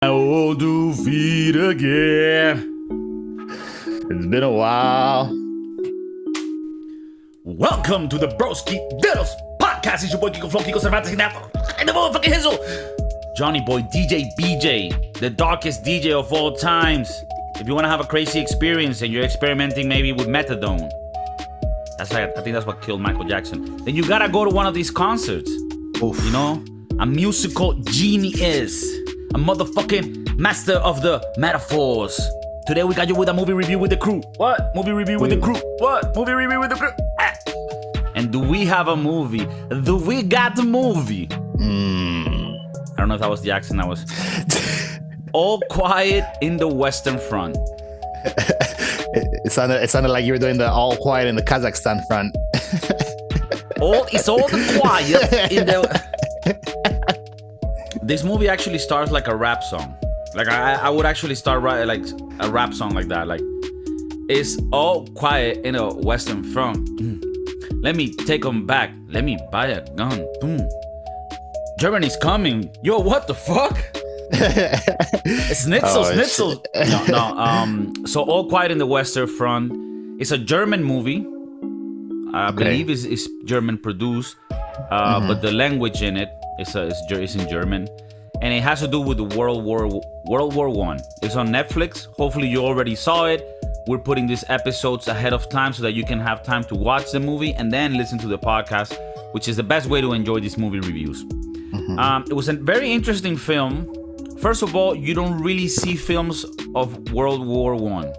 I will do feet again. It's been a while. Welcome to the Broski Diddles podcast. It's your boy Kiko Flow, Kiko Cervantes, and the motherfucking Hizzle. Johnny Boy, DJ BJ, the darkest DJ of all times. If you want to have a crazy experience and you're experimenting maybe with methadone, I think that's what killed Michael Jackson. Then you gotta go to one of these concerts. Oof. You know, a musical genius, a motherfucking master of the metaphors. Today we got you with a movie review with the crew. What? Movie review with the crew. What? Movie review with the crew. Ah. And do we have a movie? Do we got the movie? I don't know if that was the accent that was. All Quiet in the Western Front. It sounded like you were doing the All Quiet in the Kazakhstan front. It's all the quiet in the. This movie actually starts like a rap song. Like I would actually start like a rap song like that. Like it's all quiet in a Western front. Let me take them back. Let me buy a gun. Germany's coming. Yo, what the fuck? Schnitzel. No. So All Quiet in the Western Front. It's a German movie. I believe it's German produced, but the language in it is in German, and it has to do with the World War I. It's on Netflix. Hopefully you already saw it. We're putting these episodes ahead of time so that you can have time to watch the movie and then listen to the podcast, which is the best way to enjoy these movie reviews. It was a very interesting film. First of all, you don't really see films of World War I.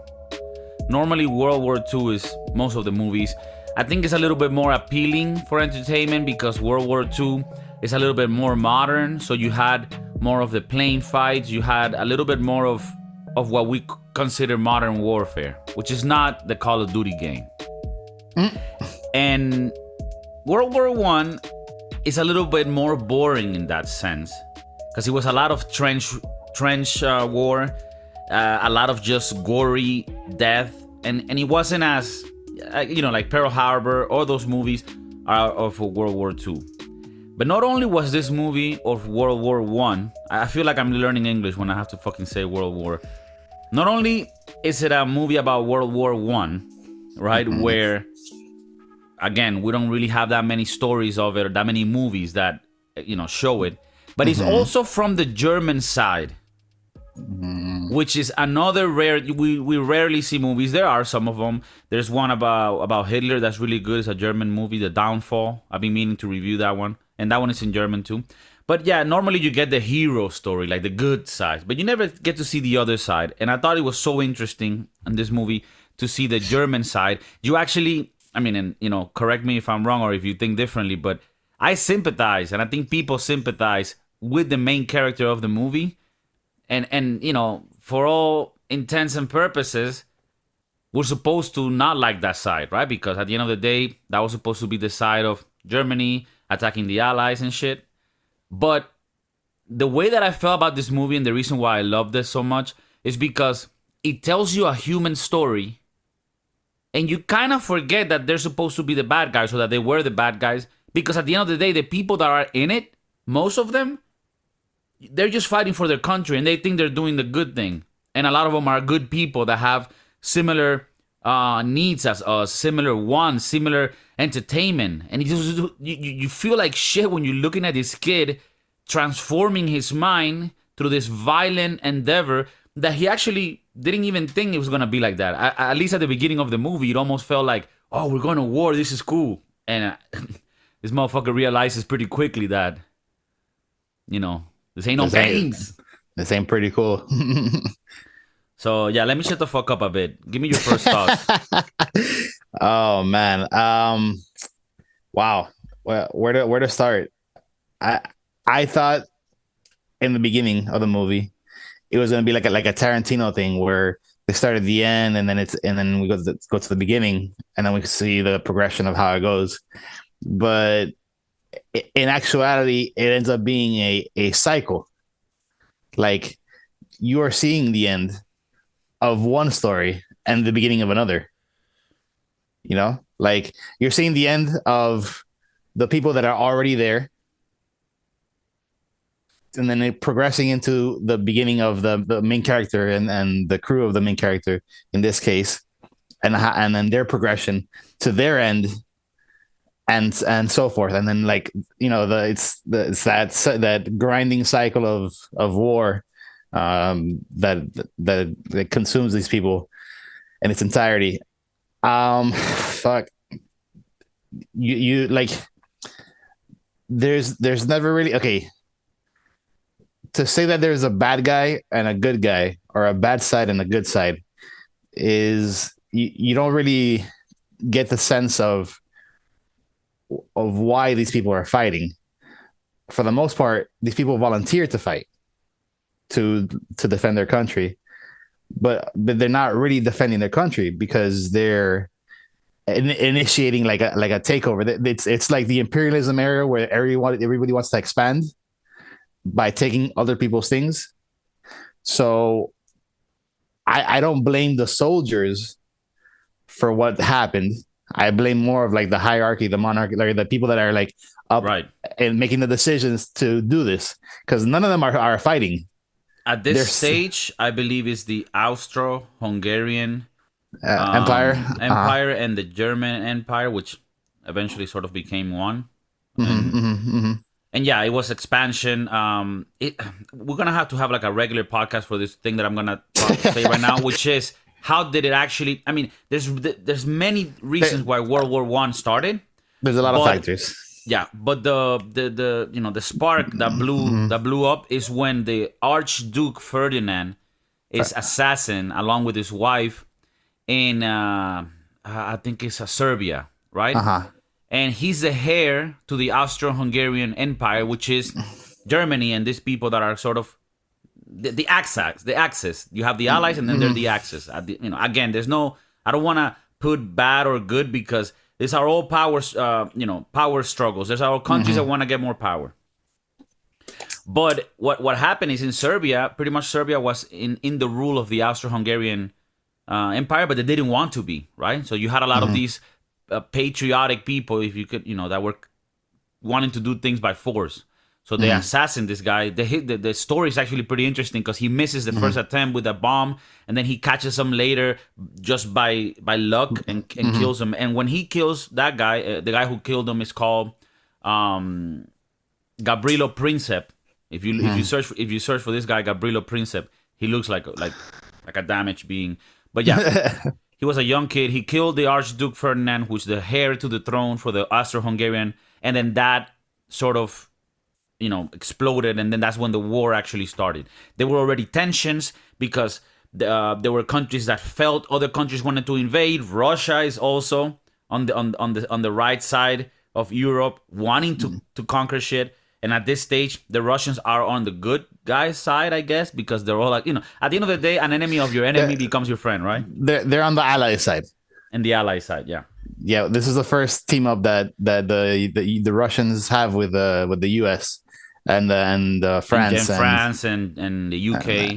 Normally, World War II is most of the movies. I think it's a little bit more appealing for entertainment because World War II is a little bit more modern. So you had more of the plane fights. You had a little bit more of what we consider modern warfare, which is not the Call of Duty game. And World War I is a little bit more boring in that sense because it was a lot of trench war, a lot of just gory death, and it wasn't as like Pearl Harbor or those movies are of World War II. But not only was this movie of World War I feel like I'm learning English when I have to fucking say World War. Not only is it a movie about World War I, right, where, again, we don't really have that many stories of it or that many movies that, show it, but it's also from the German side, which is another rare. We rarely see movies. There are some of them. There's one about Hitler that's really good. It's a German movie, The Downfall. I've been meaning to review that one, and that one is in German too. But yeah, normally you get the hero story, like the good side, but you never get to see the other side. And I thought it was so interesting in this movie to see the German side. You actually, correct me if I'm wrong or if you think differently, but I sympathize, and I think people sympathize with the main character of the movie. And for all intents and purposes, we're supposed to not like that side, right? Because at the end of the day, that was supposed to be the side of Germany attacking the Allies and shit. But the way that I felt about this movie and the reason why I love this so much is because it tells you a human story, and you kind of forget that they're supposed to be the bad guys or that they were the bad guys, because at the end of the day, the people that are in it, most of them, they're just fighting for their country and they think they're doing the good thing. And a lot of them are good people that have similar needs as us, similar wants, similar entertainment. And you feel like shit when you're looking at this kid transforming his mind through this violent endeavor that he actually didn't even think it was going to be like that. At least at the beginning of the movie, it almost felt like, oh, we're going to war. This is cool. And this motherfucker realizes pretty quickly that, this ain't no games. This ain't pretty cool. So yeah, let me shut the fuck up a bit. Give me your first thoughts. Oh man. Wow. Where to start? I thought in the beginning of the movie it was gonna be like a Tarantino thing where they start at the end and then we go to the beginning and then we see the progression of how it goes. But in actuality, it ends up being a cycle. Like you are seeing the end of one story and the beginning of another. Like you're seeing the end of the people that are already there it progressing into the beginning of the main character and the crew of the main character in this case, and then their progression to their end, and so forth, and then like it's that grinding cycle of war, that consumes these people in its entirety. Fuck, you like, there's never really, okay, to say that there's a bad guy and a good guy, or a bad side and a good side, is you don't really get the sense of why these people are fighting. For the most part, these people volunteer to fight, to defend their country, but they're not really defending their country because they're initiating like a takeover. It's like the imperialism era where everybody wants to expand by taking other people's things. So I don't blame the soldiers for what happened. I blame more of like the hierarchy, the monarchy, like the people that are like up and making the decisions to do this, because none of them are fighting. At this stage, I believe is the Austro-Hungarian Empire, and the German Empire, which eventually sort of became one. And yeah, it was expansion. We're gonna have to have like a regular podcast for this thing that I'm gonna say right now, which is how did it actually? I mean, there's many reasons why World War I started. There's a lot of factors. Yeah, but the spark that blew up is when the Archduke Ferdinand is assassin along with his wife in I think it's Serbia, right? And he's the heir to the Austro-Hungarian Empire, which is Germany, and these people that are sort of the axis. The axis. You have the Allies, and then they're the Axis. Again, there's no. I don't want to put bad or good because these are all power struggles. There's our countries that want to get more power. But what happened is in Serbia, pretty much Serbia was in the rule of the Austro-Hungarian Empire, but they didn't want to be, right? So you had a lot of these patriotic people, if you could, that were wanting to do things by force. So they assassinate this guy. The story is actually pretty interesting because he misses the first attempt with a bomb, and then he catches him later just by luck and kills him. And when he kills that guy, the guy who killed him is called Gabrilo Princip. If you search for this guy, Gabrilo Princip, he looks like a damaged being. But yeah. He was a young kid. He killed the Archduke Ferdinand, who's the heir to the throne for the Austro-Hungarian. And then that sort of, exploded. And then that's when the war actually started. There were already tensions because there were countries that felt other countries wanted to invade. Russia is also on the right side of Europe, wanting to conquer shit. And at this stage, the Russians are on the good guys' side, I guess, because they're all like, at the end of the day, an enemy of your enemy becomes your friend, right? They're on the ally side. And the ally side, yeah. Yeah, this is the first team up that the Russians have with the US and France and the UK.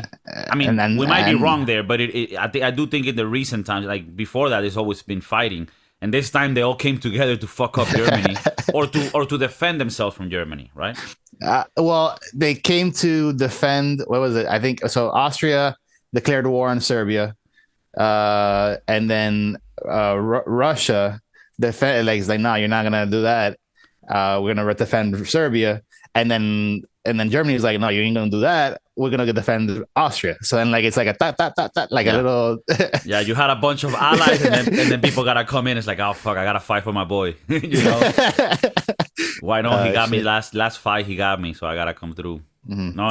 I mean, we might be wrong there, but I do think in the recent times, like before that, it's always been fighting. And this time they all came together to fuck up Germany or to defend themselves from Germany, right? Well, they came to defend, what was it? I think so. Austria declared war on Serbia, and then Russia defended. Like, it's like, no, you're not gonna do that. We're gonna defend Serbia, and then Germany is like, no, you ain't gonna do that. We're gonna defend Austria. So then, like, it's like a like a little. Yeah, you had a bunch of allies, and then people gotta come in. It's like, oh fuck, I gotta fight for my boy. Why not? He got me last fight. He got me, so I gotta come through. No,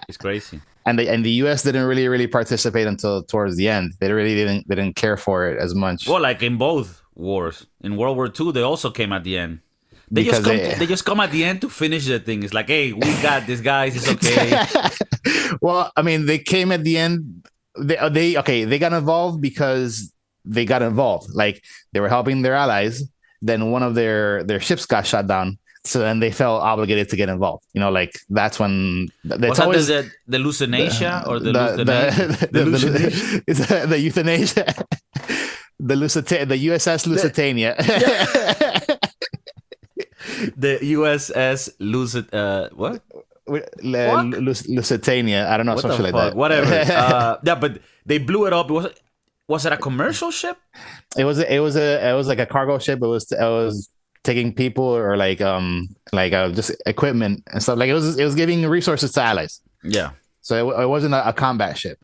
it's crazy. And the US didn't really participate until towards the end. They really didn't care for it as much. Well, like in both wars, in World War II, they also came at the end. They just come at the end to finish the thing. It's like, hey, we got this, guys. It's okay. Well, I mean, they came at the end. They got involved because they got involved. Like, they were helping their allies. Then one of their ships got shot down. So then they felt obligated to get involved. Like, that's when. Was always the Lusitania or the euthanasia? The USS Lusitania. The USS what? Fuck. Lusitania. I don't know, What the something like fuck? that. Whatever. Yeah, but they blew it up. Was it a commercial ship? It was like a cargo ship. It was taking people or just equipment and stuff. Like it was giving resources to allies. Yeah. So it wasn't a combat ship.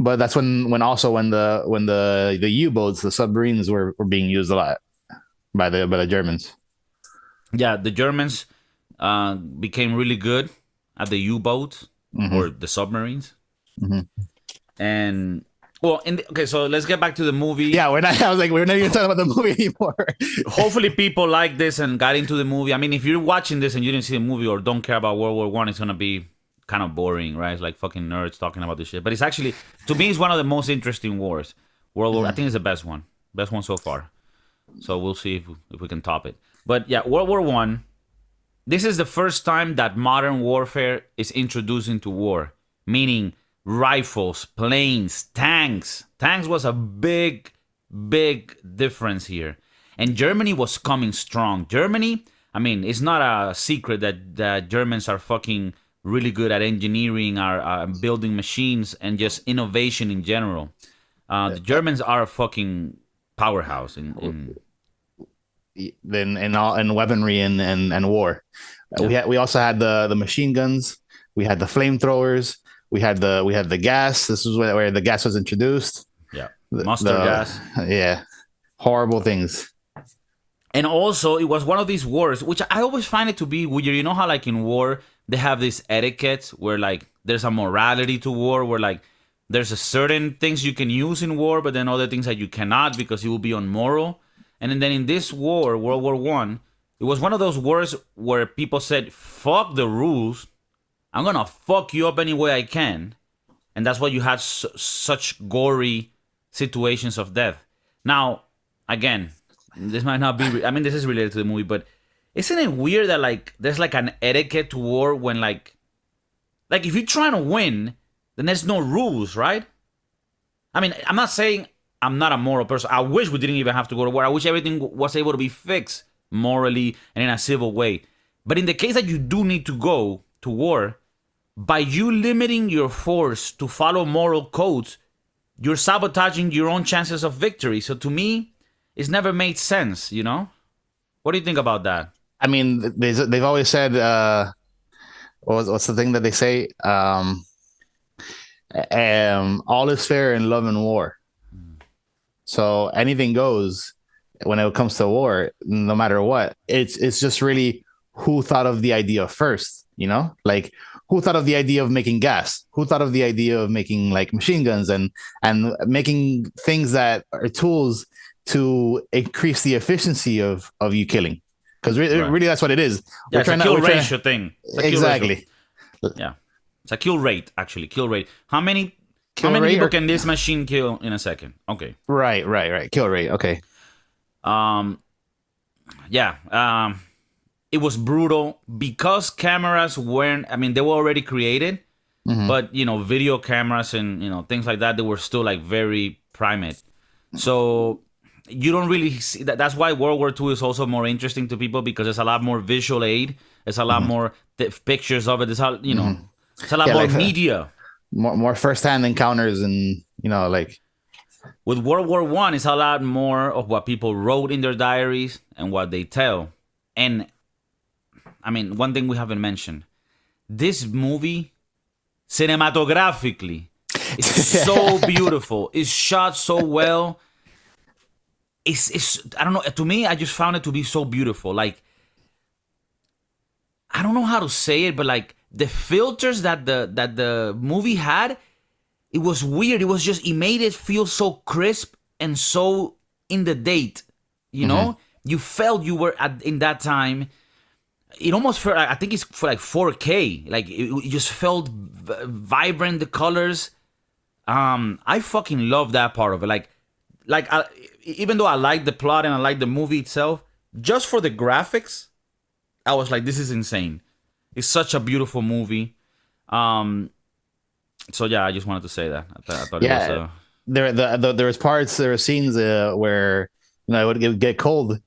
But that's when the U-boats, the submarines were being used a lot by the Germans. Yeah, the Germans became really good at the U-boats or the submarines. And well, okay, so let's get back to the movie. Yeah, we're not. I was like, we're not even talking about the movie anymore. Hopefully, people like this and got into the movie. I mean, if you're watching this and you didn't see the movie or don't care about World War One, it's gonna be kind of boring, right? It's like fucking nerds talking about this shit. But it's actually, to me, it's one of the most interesting wars. World War, I think it's the best one so far. So we'll see if we can top it. But yeah, World War One. This is the first time that modern warfare is introduced into war, meaning rifles, planes, tanks. Tanks was a big difference here. And Germany was coming strong. Germany, I mean, it's not a secret that Germans are fucking really good at engineering, are building machines, and just innovation in general. The Germans are a fucking powerhouse in weaponry and war. We also had the machine guns. We had the flamethrowers. We had the gas. This was where the gas was introduced. Yeah, mustard gas. Yeah, horrible things. And also, it was one of these wars, which I always find it to be weird. You know how, like, in war, they have this etiquette where, like, there's a morality to war, where, like, there's a certain things you can use in war, but then other things that you cannot because it will be unmoral. And then in this war, World War One, it was one of those wars where people said, fuck the rules. I'm going to fuck you up any way I can. And that's why you had such gory situations of death. Now, again, this might not be... I mean, this is related to the movie, but isn't it weird that, like, there's, like, an etiquette to war when, like, if you're trying to win, then there's no rules, right? I mean, I'm not saying I'm not a moral person. I wish we didn't even have to go to war. I wish everything was able to be fixed morally and in a civil way. But in the case that you do need to go to war, by you limiting your force to follow moral codes, you're sabotaging your own chances of victory. So to me, it's never made sense, you know? What do you think about that? I mean, they've always said, what's the thing that they say? All is fair in love and war. So anything goes when it comes to war, no matter what. It's just really who thought of the idea first, you know? Like, who thought of the idea of making gas? Who thought of the idea of making, like, machine guns and making things that are tools to increase the efficiency of you killing? Because really, that's what it is. Yeah, it's a kill ratio thing. Exactly. Yeah, it's a kill rate, actually. Kill rate. How many people can this machine kill in a second? Okay. Right. Kill rate. Okay. Yeah. It was brutal because cameras weren't... I mean, they were already created, but, you know, video cameras and, you know, things like that, they were still, like, very primate. So you don't really see that. That's why World War II is also more interesting to people, because there's a lot more visual aid. There's a lot more pictures of it. There's a, you know, it's a lot more media. More first-hand encounters, and, you know, like... With World War One, it's a lot more of what people wrote in their diaries and what they tell. And, I mean, one thing we haven't mentioned. This movie, cinematographically, is so beautiful. It's shot so well. It's I don't know. To me, I just found it to be so beautiful. Like, I don't know how to say it, but, like, the filters that the movie had, it was weird. It made it feel so crisp and so in the date. You know, you felt you were in that time. It almost felt, I think it's for like 4K. Like, it just felt vibrant, the colors. I fucking love that part of it. Even though I like the plot and I like the movie itself, just for the graphics, I was like, this is insane. It's such a beautiful movie. So yeah, I just wanted to say that. I thought it was... There were scenes where, you know, it would get cold,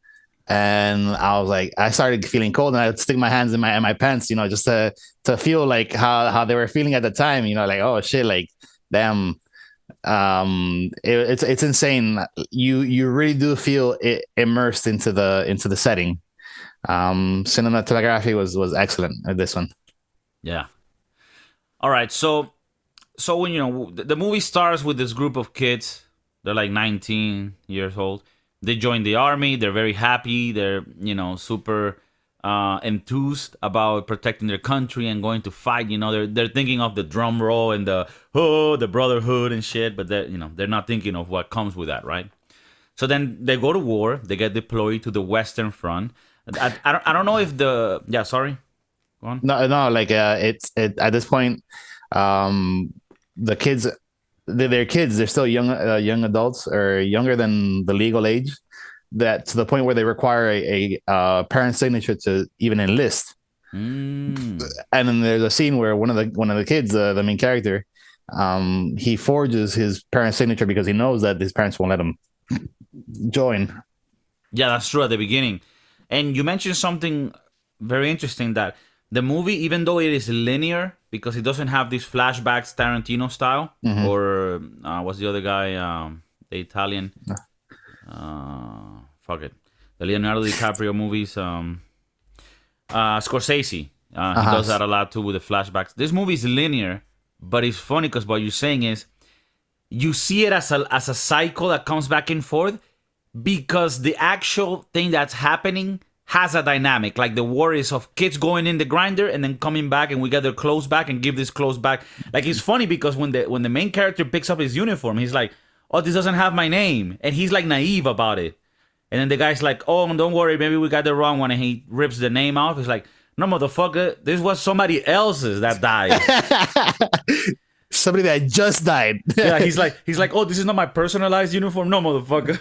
and I was like, I started feeling cold, and I'd stick my hands in my pants, just to feel like how they were feeling at the time, like, oh shit, like damn, it's insane. You really do feel immersed into the setting. Cinematography was excellent at this one. Yeah. All right. So when the movie starts with this group of kids, they're like 19 years old. They join the army. They're very happy. They're super enthused about protecting their country and going to fight. They're thinking of the drum roll and the brotherhood and shit, but they're not thinking of what comes with that, right? So then they go to war. They get deployed to the Western Front. I don't know if sorry, go on. No, like it's at this point, the kids, they're kids. They're still young adults or younger than the legal age. That to the point where they require a parent signature to even enlist. Mm. And then there's a scene where one of the kids, the main character, he forges his parent signature because he knows that his parents won't let him join. Yeah, that's true at the beginning. And you mentioned something very interesting, that the movie, even though it is linear, because it doesn't have these flashbacks Tarantino style, or what's the other guy, the Italian, fuck it, the Leonardo DiCaprio movies, Scorsese, he does that a lot too with the flashbacks. This movie is linear, but it's funny because what you're saying is you see it as a cycle that comes back and forth, because the actual thing that's happening has a dynamic. Like the war is of kids going in the grinder and then coming back, and we get their clothes back and give this clothes back. Like, it's funny because when the main character picks up his uniform, he's like, oh, this doesn't have my name. And he's like naive about it. And then the guy's like, oh, don't worry, maybe we got the wrong one. And he rips the name off. He's like, no, motherfucker, this was somebody else's that died. Somebody that just died. Yeah, he's like, oh, this is not my personalized uniform. No, motherfucker,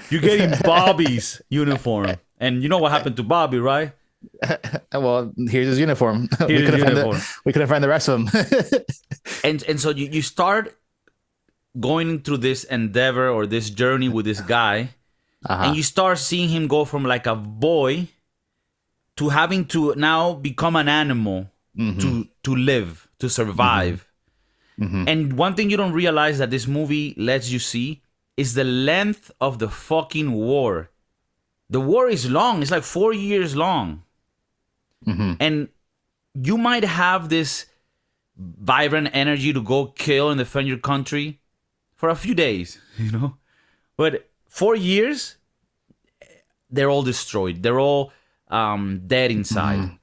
you're getting Bobby's uniform, and you know what happened to Bobby, right? Well, here's his uniform. We couldn't find the rest of them. and so you start going through this endeavor or this journey with this guy, and you start seeing him go from like a boy to having to now become an animal to live, to survive. And one thing you don't realize that this movie lets you see is the length of the fucking war. The war is long. It's like 4 years long. And you might have this vibrant energy to go kill and defend your country for a few days, But 4 years, they're all destroyed. They're all dead inside,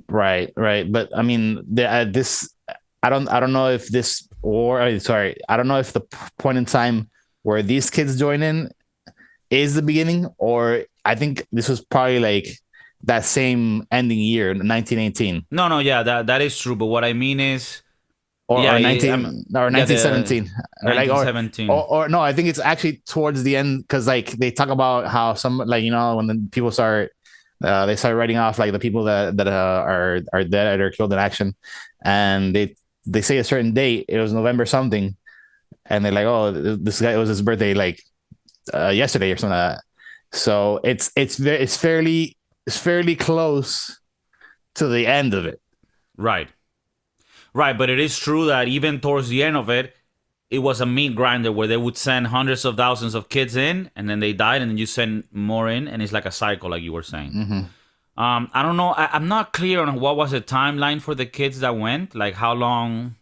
Right. But I mean, this. I don't know if this war. I don't know if the point in time where these kids join in is the beginning, or I think this was probably like that same ending year, 1918. No, yeah, that is true. But what I mean is, or 1917, or 1917, or no, I think it's actually towards the end, because like they talk about how some, like, when the people start. They start writing off like the people that are dead or killed in action, and they say a certain date. It was November something, and they're like, "Oh, this guy, it was his birthday like yesterday or something like that." So it's fairly close to the end of it. Right. But it is true that even towards the end of it, it was a meat grinder where they would send hundreds of thousands of kids in, and then they died, and then you send more in, and it's like a cycle, like you were saying. I don't know. I'm not clear on what was the timeline for the kids that went, like how long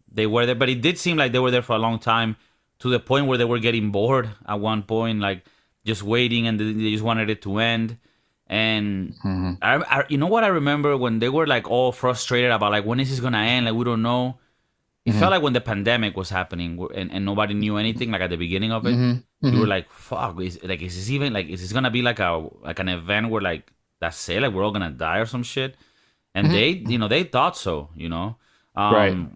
they were there, but it did seem like they were there for a long time, to the point where they were getting bored at one point, like just waiting, and they just wanted it to end. And you know what I remember when they were like all frustrated about like, when is this gonna end? Like, we don't know. It felt like when the pandemic was happening and nobody knew anything, like at the beginning of it. You were like, fuck, is this gonna be like an event where like, that's it, like we're all gonna die or some shit? And they thought so, Right.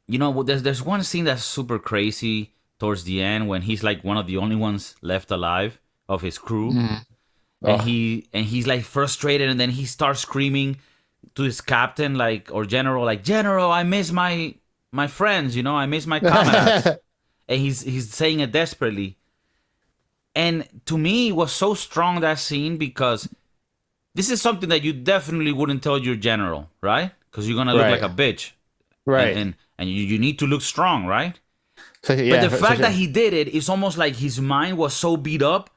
There's one scene that's super crazy towards the end when he's like one of the only ones left alive of his crew. And he's like frustrated, and then he starts screaming to his captain, like, or general, like, "General, I miss my friends, I miss my comrades." And he's saying it desperately. And to me, it was so strong, that scene, because this is something that you definitely wouldn't tell your general, right? Because you're gonna look like Right. a bitch, and Right. and you need to look strong, right? So But the yeah, fact that he did it is almost like his mind was so beat up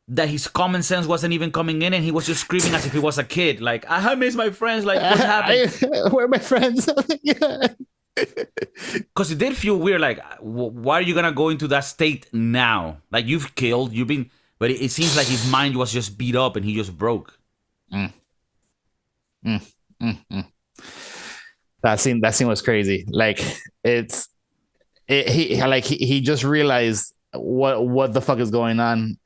that his common sense wasn't even coming in, and he was just screaming as if he was a kid, like, I miss my friends, like, what's happened? where are my friends? Yeah. Because it did feel weird, like, why are you gonna go into that state now? Like, you've been, but it seems like his mind was just beat up and he just broke. Mm, mm, mm. That scene was crazy. Like it's he just realized what the fuck is going on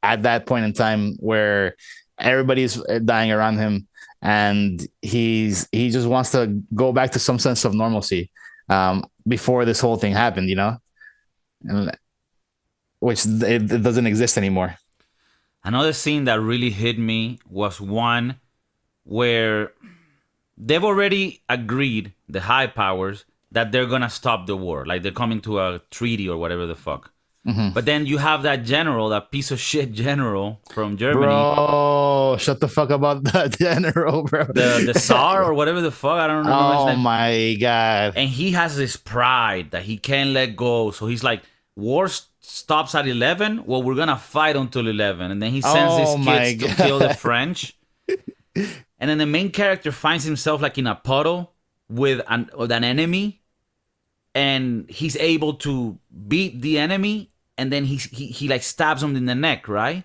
at that point in time where everybody's dying around him, and he just wants to go back to some sense of normalcy before this whole thing happened, and which it doesn't exist anymore. Another scene that really hit me was one where they've already agreed, the high powers, that they're gonna stop the war. Like, they're coming to a treaty or whatever the fuck. Mm-hmm. But then you have that general, that piece of shit general from Germany, Bro, shut the fuck about that general, bro. the Tsar or whatever the fuck, I don't remember his Oh name. my god. And he has this pride that he can't let go. So he's like, war stops at 11. Well, we're gonna fight until 11, and then he sends Oh his my kids to god. kill the French. And then the main character finds himself like in a puddle with an enemy, and he's able to beat the enemy, and then he like stabs him in the neck, right?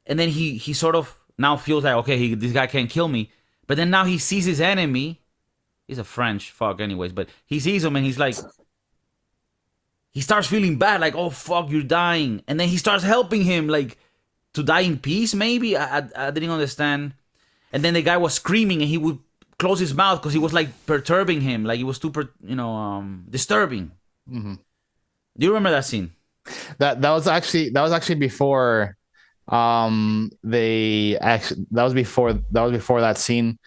And then he sort of now feels like, okay, this guy can't kill me. But then now he sees his enemy. He's a French fuck, anyways. But he sees him and he's like, he starts feeling bad, like, oh fuck, you're dying. And then he starts helping him, like, to die in peace. Maybe I didn't understand. And then the guy was screaming, and he would close his mouth because he was like perturbing him, like it was too, disturbing. Mm-hmm. Do you remember that scene? That was actually before they actually that was before that scene.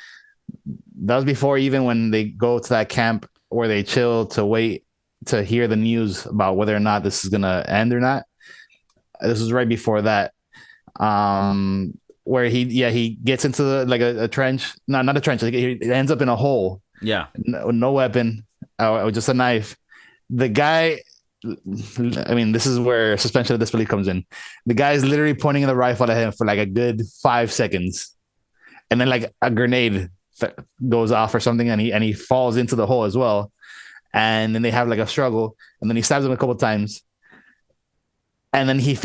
That was before even when they go to that camp where they chill to wait to hear the news about whether or not this is gonna end or not. This was right before that. Where he gets into like a trench, not a trench, like he ends up in a hole. Yeah. No weapon, just a knife. The guy, I mean, this is where suspension of disbelief comes in. The guy is literally pointing the rifle at him for like a good 5 seconds, and then like a grenade goes off or something, and he falls into the hole as well. And then they have like a struggle, and then he stabs him a couple times, and then he's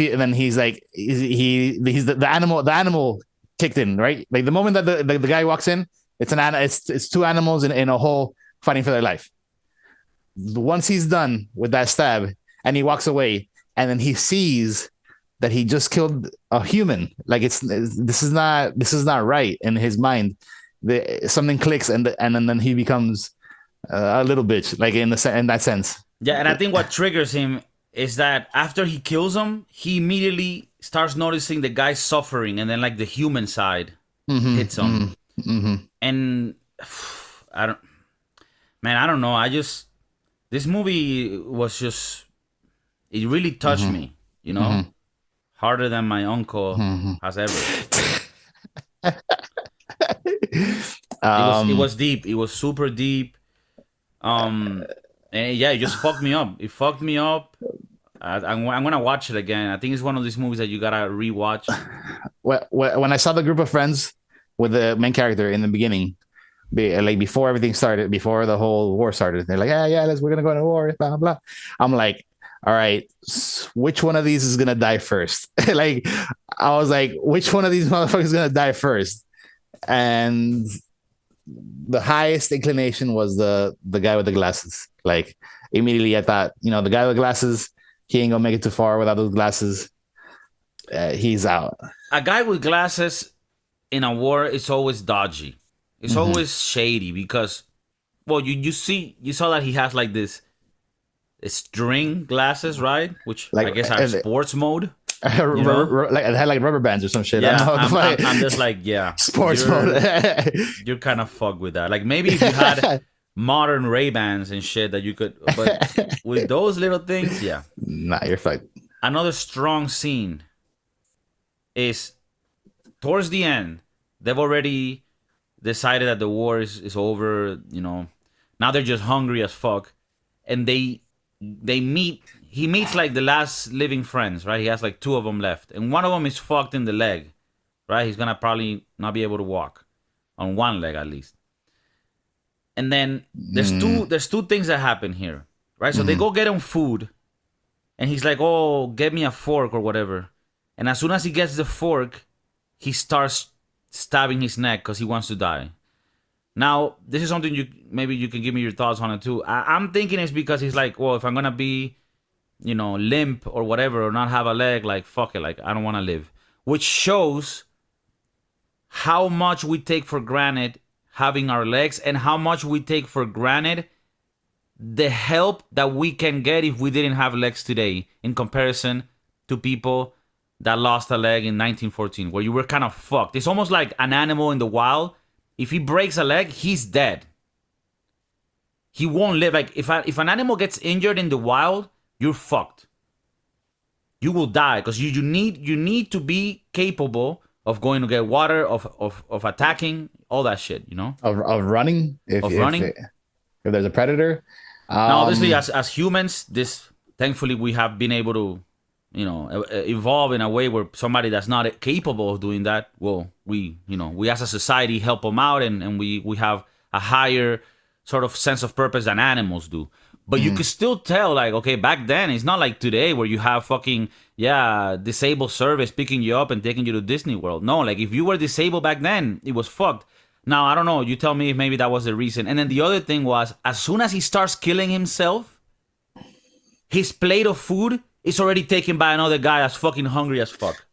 like he's the animal kicked in, right? Like the moment that the guy walks in, it's two animals in a hole fighting for their life. Once he's done with that stab and he walks away, and then he sees that he just killed a human, like this is not right in his mind. Something clicks, and then he becomes a little bitch, like in that sense. Yeah, and I think what triggers him is that after he kills him, he immediately starts noticing the guy suffering, and then like the human side hits him. And I don't know. This movie was just, it really touched me, harder than my uncle has ever. It was deep. It was super deep. And yeah, it just fucked me up. It fucked me up. I'm gonna watch it again. I think it's one of these movies that you gotta rewatch. When I saw the group of friends with the main character in the beginning, like before everything started, before the whole war started, they're like, yeah, we're gonna go to war, blah blah. I'm like, all right, which one of these is gonna die first? Like, I was like, which one of these motherfuckers is gonna die first? And the highest inclination was the guy with the glasses. Like, immediately I thought, the guy with the glasses, he ain't gonna make it too far without those glasses. He's out. A guy with glasses in a war is always dodgy. It's always shady because, well, you saw that he has like this string glasses, right? Which Like, I guess are sports mode. Like it had like rubber bands or some shit. Yeah, I don't know. I'm just like, yeah, Sports mode. You're kind of fucked with that. Like, maybe if you had modern Ray-Bans and shit that you could, but with those little things, yeah. Nah, you're fucked. Another strong scene is towards the end, they've already decided that the war is over. Now they're just hungry as fuck, and they meet. He meets like the last living friends, right? He has like two of them left, and one of them is fucked in the leg, right? He's gonna probably not be able to walk on one leg at least. And then there's two things that happen here, right? So they go get him food, and he's like, "Oh, get me a fork or whatever." And as soon as he gets the fork, he starts stabbing his neck because he wants to die. Now, this is something maybe you can give me your thoughts on it too. I'm thinking it's because he's like, well, if I'm gonna be, limp or whatever, or not have a leg, like fuck it, like I don't want to live. Which shows how much we take for granted having our legs, and how much we take for granted the help that we can get if we didn't have legs today, in comparison to people that lost a leg in 1914, where you were kind of fucked. It's almost like an animal in the wild. If he breaks a leg, he's dead. He won't live. Like if an animal gets injured in the wild, you're fucked. You will die, because you need to be capable of going to get water, of attacking, all that shit. Of running. If there's a predator. Now, obviously, as humans, thankfully we have been able to, evolve in a way where somebody that's not capable of doing that, well, we as a society help them out, and we have a higher sort of sense of purpose than animals do. But you could still tell, like, okay, back then, it's not like today where you have fucking, disabled service picking you up and taking you to Disney World. No, like, if you were disabled back then, it was fucked. Now, I don't know. You tell me if maybe that was the reason. And then the other thing was, as soon as he starts killing himself, his plate of food is already taken by another guy that's fucking hungry as fuck.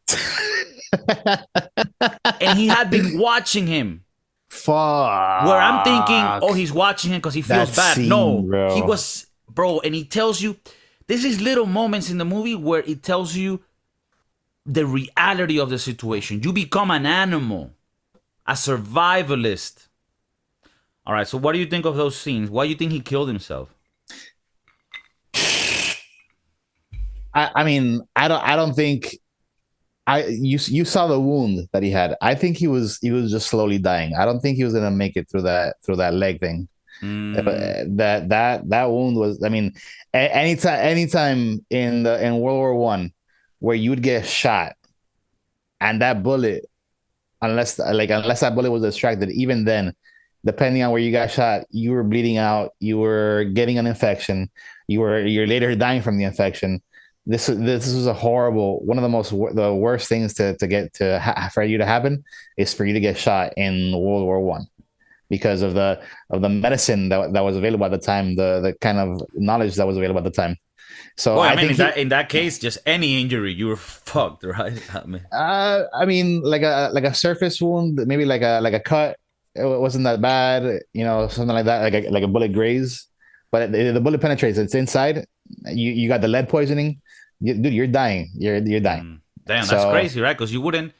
And he had been watching him. Fuck. Where I'm thinking, oh, he's watching him because he feels bad. Scene, no, bro. He was, bro, and he tells you, this is little moments in the movie where it tells you the reality of the situation. You become an animal, a survivalist. All right, so what do you think of those scenes? Why do you think he killed himself? I mean, I don't think you saw the wound that he had. I think he was just slowly dying. I don't think he was gonna make it through that leg thing. That wound was, I mean, anytime in World War One where you would get shot and that bullet, unless that bullet was distracted, even then, depending on where you got shot, you were bleeding out, you were getting an infection, you're later dying from the infection. This was a horrible, one of the worst things for you to happen is for you to get shot in World War One, because of the medicine that was available at the time, the kind of knowledge that was available at the time. So well, I mean, in that case, just any injury, you were fucked, right? I mean, like a surface wound, maybe like a cut, it wasn't that bad, something like that, like a bullet graze, but the bullet penetrates, it's inside. You got the lead poisoning. Dude, you're dying. You're dying. Damn, that's crazy, right? Because you wouldn't.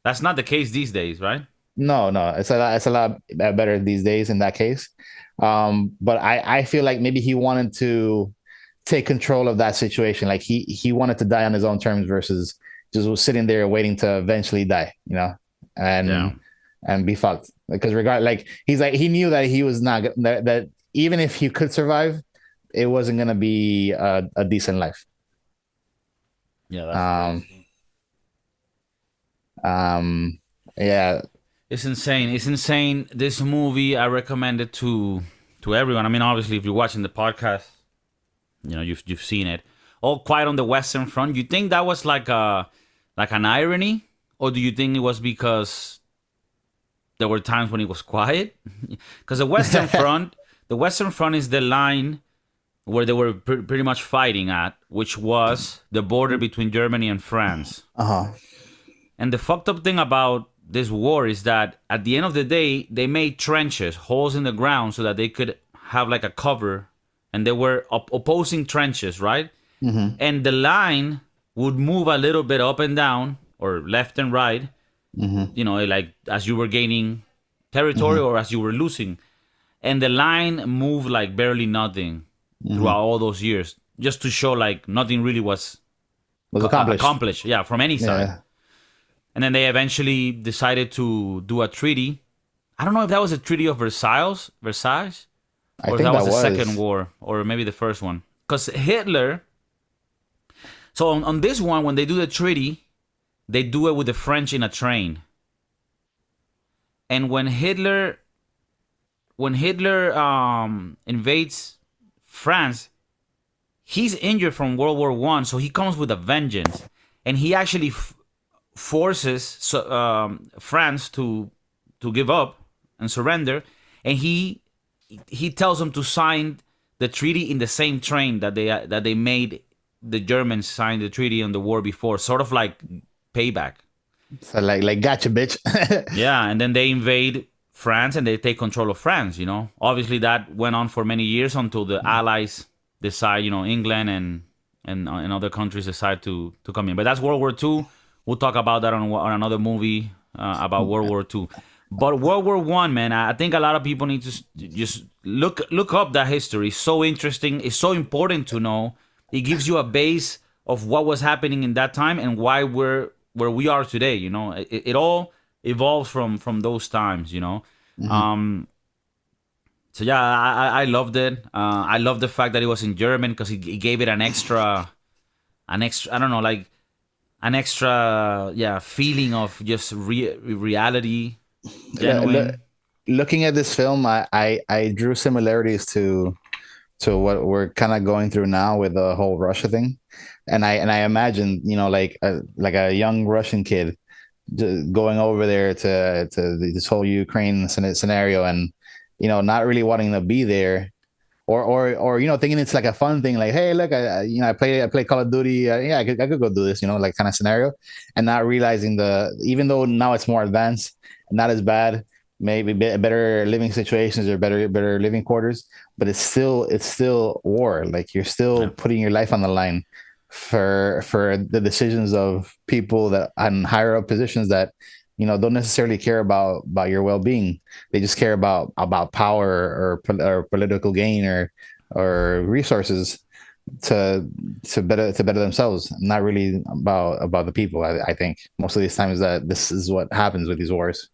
That's not the case these days, right? No, it's a lot better these days in that case. But I feel like maybe he wanted to take control of that situation. Like he wanted to die on his own terms versus just was sitting there waiting to eventually die, and be fucked. Because he knew that he was not that even if he could survive, it wasn't gonna be a decent life. Yeah, yeah. It's insane. This movie, I recommend it to everyone. I mean, obviously, if you're watching the podcast, you've seen it. All Quiet on the Western Front. You think that was like an irony, or do you think it was because there were times when it was quiet? Because the Western Front is the line where they were pretty much fighting at, which was the border between Germany and France. And the fucked up thing about this war is that at the end of the day, they made trenches, holes in the ground, so that they could have like a cover, and they were opposing trenches, right? Mm-hmm. And the line would move a little bit up and down, or left and right, like as you were gaining territory or as you were losing. And the line moved like barely nothing throughout all those years, just to show like nothing really was accomplished. Yeah, from any side. and then they eventually decided to do a treaty. I don't know if that was a Treaty of Versailles, I or if think that that was the second was. war, or maybe the first one. Because Hitler. So on this one, when they do the treaty, they do it with the French in a train. And when Hitler invades France, he's injured from World War I, so he comes with a vengeance, and he actually forces France to give up and surrender, and he tells them to sign the treaty in the same train that they made the Germans sign the treaty on the war before, sort of like payback. So like gotcha, bitch. Yeah, and then they invade France and they take control of France. Obviously that went on for many years until the Allies decide, England and other countries decide to come in. But that's World War II. We'll talk about that on another movie about World War II. But World War I, man, I think a lot of people need to just look up that history. It's so interesting. It's so important to know. It gives you a base of what was happening in that time and why we're where we are today. It all evolves from those times. Mhm. So yeah, I loved it. I love the fact that it was in German because it gave it an extra, I don't know, like an extra, yeah, feeling of just reality, Lo- lo- genuine. Looking at this film, I drew similarities to what we're kind of going through now with the whole Russia thing, and I imagine, like a young Russian kid going over there to this whole Ukraine scenario, and not really wanting to be there, or thinking it's like a fun thing, like, hey, look, I play Call of Duty, yeah, I could go do this, like kind of scenario, and not realizing even though now it's more advanced, not as bad, maybe better living situations or better living quarters, but it's still war. Like, you're still Yeah, putting your life on the line for the decisions of people that on higher up positions that don't necessarily care about your well-being. They just care about power or political gain or resources to to better themselves, not really about the people. I think most of these times that this is what happens with these wars.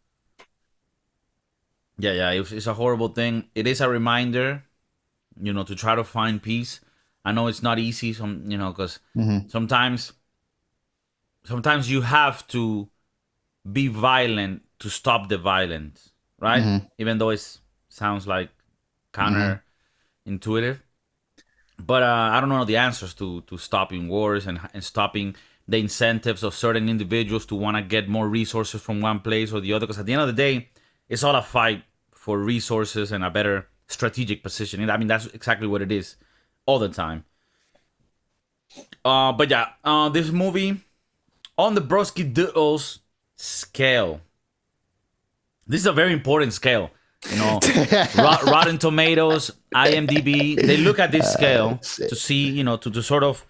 yeah, yeah. It's a horrible thing. It is a reminder, to try to find peace. I know it's not easy, because Hmm. sometimes, sometimes you have to be violent to stop the violence, right? Hmm. Even though it sounds like Hmm. counterintuitive, but I don't know the answers to stopping wars and stopping the incentives of certain individuals to want to get more resources from one place or the other. Because at the end of the day, it's all a fight for resources and a better strategic position. I mean, that's exactly what it is all the time. But yeah, this movie on the Broski Doodles scale. This is a very important scale. Rotten Tomatoes, IMDb, they look at this scale to see, to sort of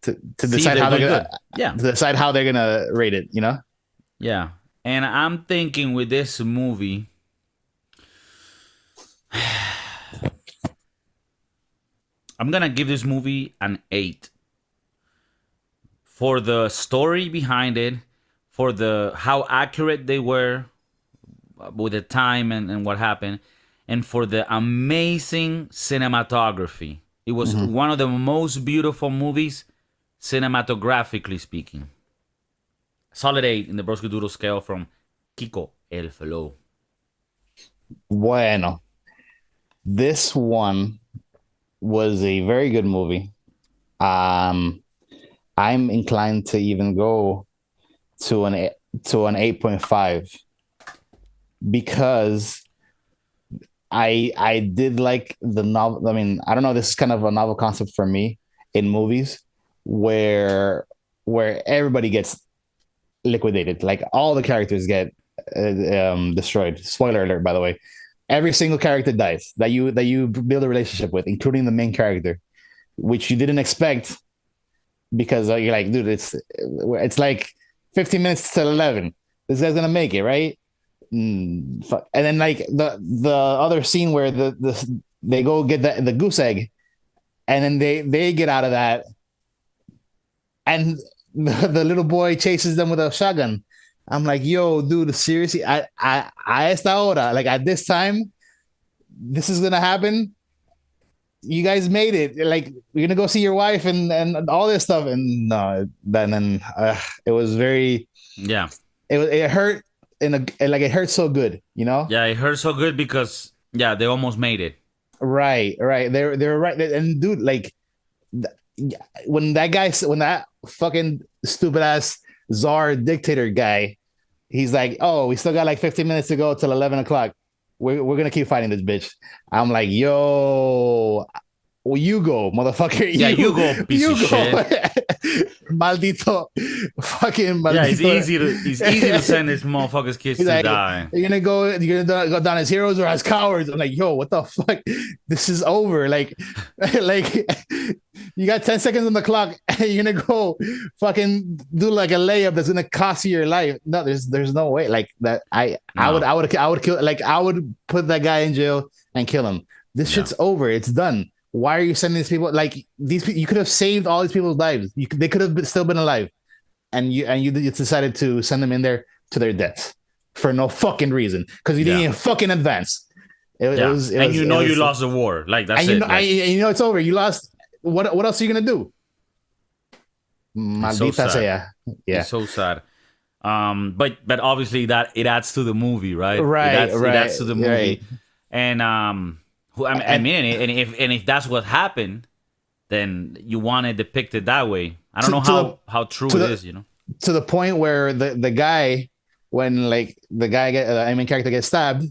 to see if decide they're how they're doing gonna good. Yeah, to decide how they're gonna rate it. yeah. And I'm thinking with this movie, I'm gonna give this movie an 8 for the story behind it, for the how accurate they were with the time and what happened, and for the amazing cinematography. It was Hmm. one of the most beautiful movies, cinematographically speaking. Solid 8 in the Brosky Doodle scale from Kiko El Flow. Bueno, this one was a very good movie. Um, I'm inclined to even go to an 8.5 because I did like the novel. I mean, I don't know. This is kind of a novel concept for me in movies where everybody gets liquidated. Like, all the characters get destroyed. Spoiler alert, by the way. Every single character dies that you build a relationship with, including the main character, which you didn't expect because you're like, dude, it's like 15 minutes till 11. This guy's gonna make it, right? And then, like, the other scene where they go get the goose egg, and then they get out of that, and the little boy chases them with a shotgun. I'm like, yo, dude, seriously, I esta hora, like at this time, this is gonna happen. You guys made it. Like, you're gonna go see your wife and all this stuff. And no, then it was very, Yeah. it hurt like it hurt so good, you know? Yeah, it hurt so good because yeah, they almost made it. Right. They were right. And dude, like when that fucking stupid ass czar dictator guy, he's like, oh, we still got like 15 minutes to go till 11 o'clock. We're gonna keep fighting this bitch. I'm like, yo, well, you go, motherfucker. Yeah, you go, piece you of go. shit. Maldito, fucking maldito. Yeah, it's easy to send these motherfuckers kids He's to like, die. you're gonna go down as heroes or as cowards. I'm like, yo, what the fuck? This is over. Like, like you got 10 seconds on the clock and you're gonna go fucking do like a layup that's gonna cost you your life. No, there's no way. Like that. I would kill, like I would put that guy in jail and kill him. This shit's over. It's done. Why are you sending these people? Like these people, you could have saved all these people's lives. They could have still been alive, and you decided to send them in there to their deaths for no fucking reason because you didn't even fucking advance. It was, you lost the war. Like that's and it. you know it's over. You lost. What else are you gonna do? Maldita sea. Yeah. It's so sad. But obviously that it adds to the movie, right? Right. It adds to the movie, right. and I mean, and if that's what happened, then you want to depict it that way. I don't know how true it is, you know. To the point where the guy, when like the main character gets stabbed,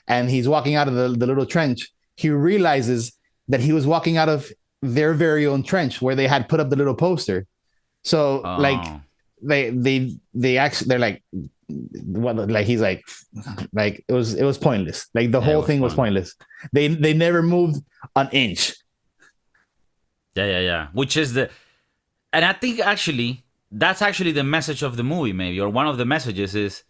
and he's walking out of the little trench, he realizes that he was walking out of their very own trench where they had put up the little poster. So like they actually they're like, what, like he's like it was pointless. Like the whole thing was pointless. They never moved an inch. Yeah. Which is and I think actually that's actually the message of the movie, maybe, or one of the messages is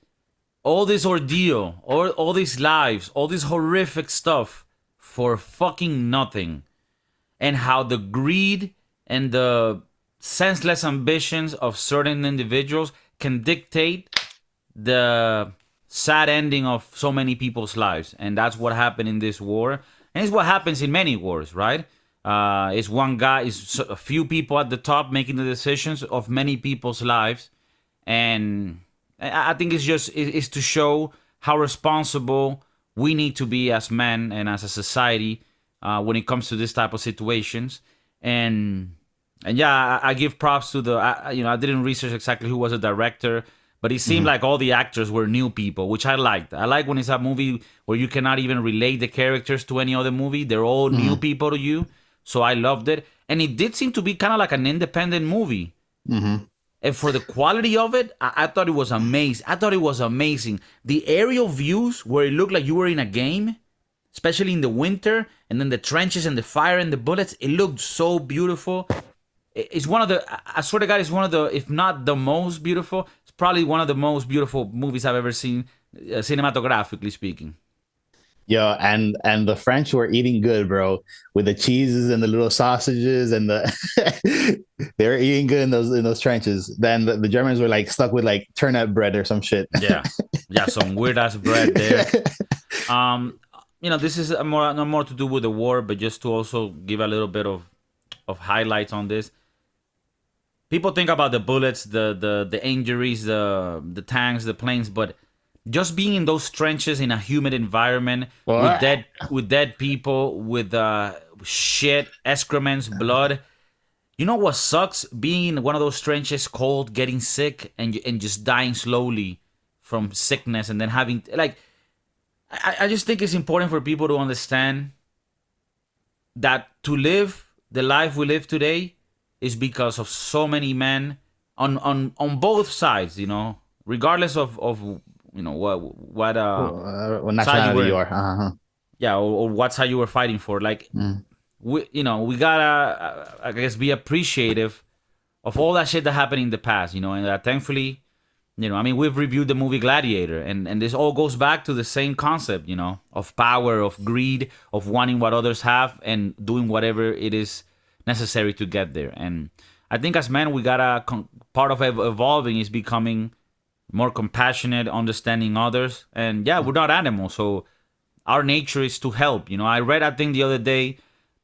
all this ordeal, all these lives, all this horrific stuff for fucking nothing, and how the greed and the senseless ambitions of certain individuals can dictate the sad ending of so many people's lives. And that's what happened in this war, and it's what happens in many wars, right? It's one guy, it's a few people at the top making the decisions of many people's lives. And I think it's to show how responsible we need to be as men and as a society when it comes to this type of situations. And yeah, I give props to I didn't research exactly who was the director, but it seemed like all the actors were new people, which I liked. I like when it's a movie where you cannot even relate the characters to any other movie. They're all new people to you. So I loved it. And it did seem to be kind of like an independent movie. And for the quality of it, I thought it was amazing. The aerial views where it looked like you were in a game, especially in the winter, and then the trenches and the fire and the bullets, it looked so beautiful. It's one of the, I swear to God, it's one of the, if not the most beautiful, it's probably one of the most beautiful movies I've ever seen, cinematographically speaking. Yo, and the French were eating good, bro, with the cheeses and the little sausages and the they were eating good in those trenches. Then the Germans were like stuck with like turnip bread or some shit. Yeah, some weird ass bread there. This is not more to do with the war, but just to also give a little bit of highlights on this. People think about the bullets, the injuries, the tanks, the planes, but just being in those trenches in a humid environment with dead people, with shit, excrements, blood. You know what sucks? Being in one of those trenches, cold, getting sick, and just dying slowly from sickness, and then having like. I just think it's important for people to understand that to live the life we live today is because of so many men on both sides, regardless of what nationality you are. Yeah, or what side you were fighting for. Like, we gotta, I guess, be appreciative of all that shit that happened in the past, and that thankfully, we've reviewed the movie Gladiator, and this all goes back to the same concept, of power, of greed, of wanting what others have, and doing whatever it is necessary to get there. And I think as men, we gotta, part of evolving is becoming more compassionate, understanding others. And yeah, we're not animals, so our nature is to help. I read, I think the other day,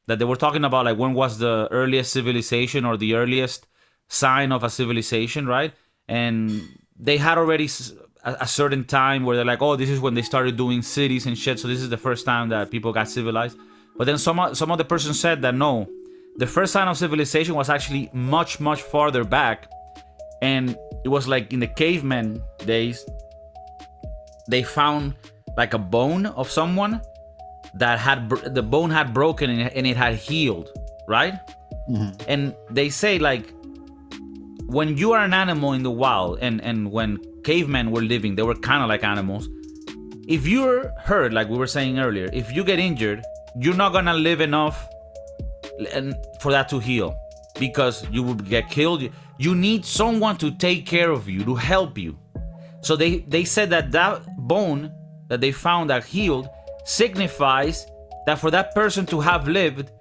that they were talking about like when was the earliest civilization or the earliest sign of a civilization, right? And they had already a certain time where they're like, oh, this is when they started doing cities and shit. So this is the first time that people got civilized. But then some other person said that no, the first sign of civilization was actually much, much farther back. And it was like in the caveman days, they found like a bone of someone that had the bone had broken and it had healed, right? Mm-hmm. And they say like when you are an animal in the wild, and when cavemen were living, they were kind of like animals. If you're hurt, like we were saying earlier, if you get injured, you're not gonna live enough for that to heal, because you will get killed. You need someone to take care of you, to help you. So they said that bone that they found that healed signifies that for that person to have lived,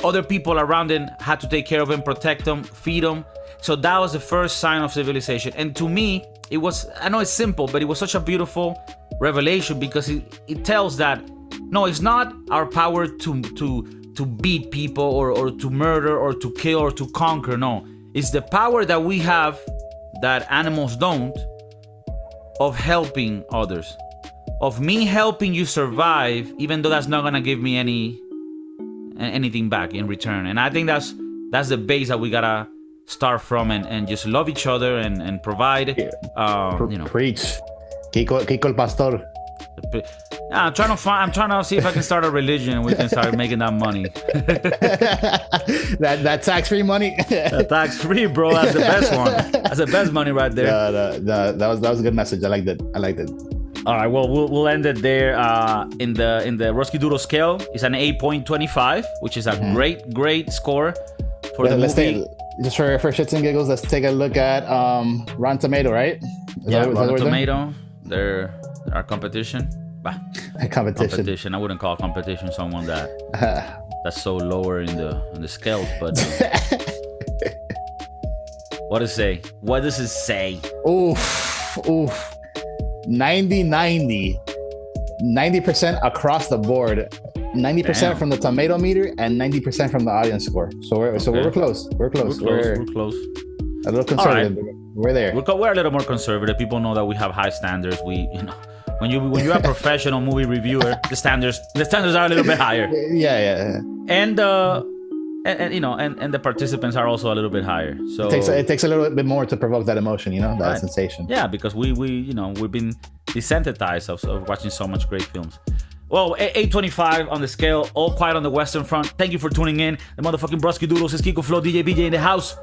other people around him had to take care of him, protect him, feed him. So that was the first sign of civilization. And to me, it was, I know it's simple, but it was such a beautiful revelation, because it tells that no, it's not our power to beat people or to murder or to kill or to conquer. No, it's the power that we have that animals don't, of helping others, of me helping you survive, even though that's not gonna give me anything back in return. And I think that's the base that we gotta start from, and just love each other and provide. Preach, Kiko el pastor. I'm trying to see if I can start a religion and we can start making that money. that tax-free money. Tax-free, bro. That's the best one. That's the best money right there. That was a good message. I liked it. All right, well, we'll end it there. In the Rusky Doodle scale, it's an 8.25, which is a great score for the movie. Just for shits and giggles, let's take a look at Rotten Tomato, right? Rotten Tomato. They're our competition. Competition. I wouldn't call competition someone that's so lower in the scales, but what does it say? Oof. 90% across the board. 90% from the tomato meter and 90% from the audience score. So we're close. We're close. We're close. A little conservative. Right. We're there. We're a little more conservative. People know that we have high standards. When you're a professional movie reviewer, the standards are a little bit higher. Yeah. And the participants are also a little bit higher. So it takes a little bit more to provoke that emotion, that sensation. Yeah, because we've been desensitized of watching so much great films. Well, 8.25 on the scale, All Quiet on the Western Front. Thank you for tuning in. The motherfucking Brusky Doodles is Kiko Flow, DJ BJ in the house.